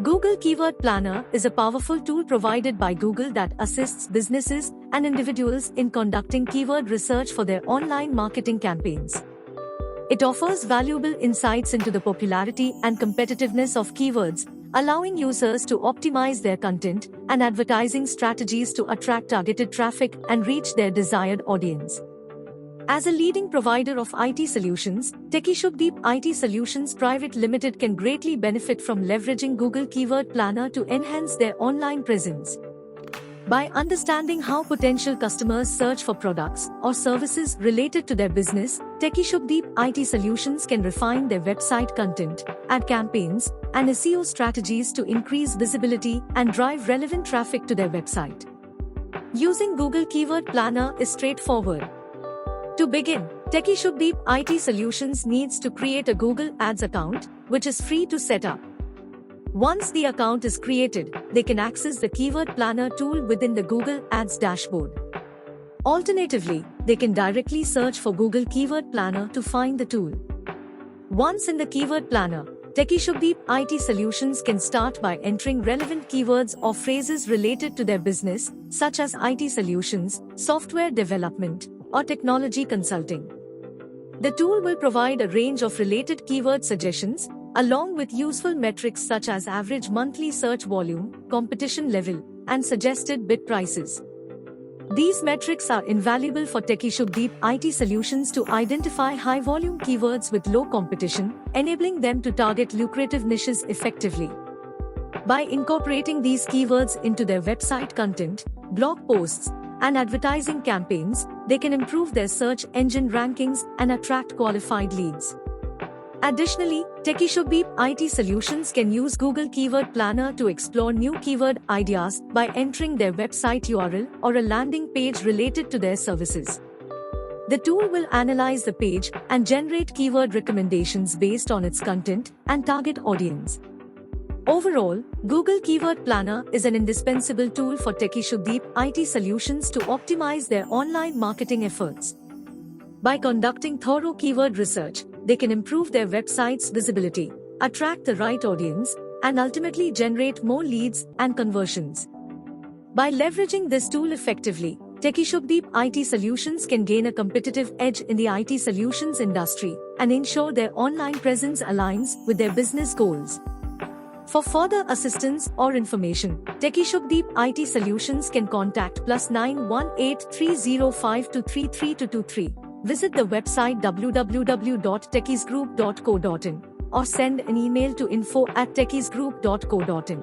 Google Keyword Planner is a powerful tool provided by Google that assists businesses and individuals in conducting keyword research for their online marketing campaigns. It offers valuable insights into the popularity and competitiveness of keywords, allowing users to optimize their content and advertising strategies to attract targeted traffic and reach their desired audience. As a leading provider of IT solutions, TechieShubhdeep IT Solutions Private Limited can greatly benefit from leveraging Google Keyword Planner to enhance their online presence. By understanding how potential customers search for products or services related to their business, TechieShubhdeep IT Solutions can refine their website content, ad campaigns, and SEO strategies to increase visibility and drive relevant traffic to their website. Using Google Keyword Planner is straightforward. To begin, TechieShubhdeep IT Solutions needs to create a Google Ads account, which is free to set up. Once the account is created, they can access the Keyword Planner tool within the Google Ads dashboard. Alternatively, they can directly search for Google Keyword Planner to find the tool. Once in the Keyword Planner, TechieShubhdeep IT Solutions can start by entering relevant keywords or phrases related to their business, such as IT solutions, software development, or technology consulting. The tool will provide a range of related keyword suggestions, along with useful metrics such as average monthly search volume, competition level, and suggested bid prices. These metrics are invaluable for TechieShubhdeep IT Solutions to identify high-volume keywords with low competition, enabling them to target lucrative niches effectively. By incorporating these keywords into their website content, blog posts, and advertising campaigns, they can improve their search engine rankings and attract qualified leads. Additionally, TechieShubhdeep IT Solutions can use Google Keyword Planner to explore new keyword ideas by entering their website URL or a landing page related to their services. The tool will analyze the page and generate keyword recommendations based on its content and target audience. Overall, Google Keyword Planner is an indispensable tool for TechieShubhdeep IT Solutions to optimize their online marketing efforts. By conducting thorough keyword research, they can improve their website's visibility, attract the right audience, and ultimately generate more leads and conversions. By leveraging this tool effectively, TechieShubhdeep IT Solutions can gain a competitive edge in the IT solutions industry and ensure their online presence aligns with their business goals. For further assistance or information, TechieShubhdeep IT Solutions can contact +918 305233223. Visit the website www.techiesgroup.co.in or send an email to info@techiesgroup.co.in.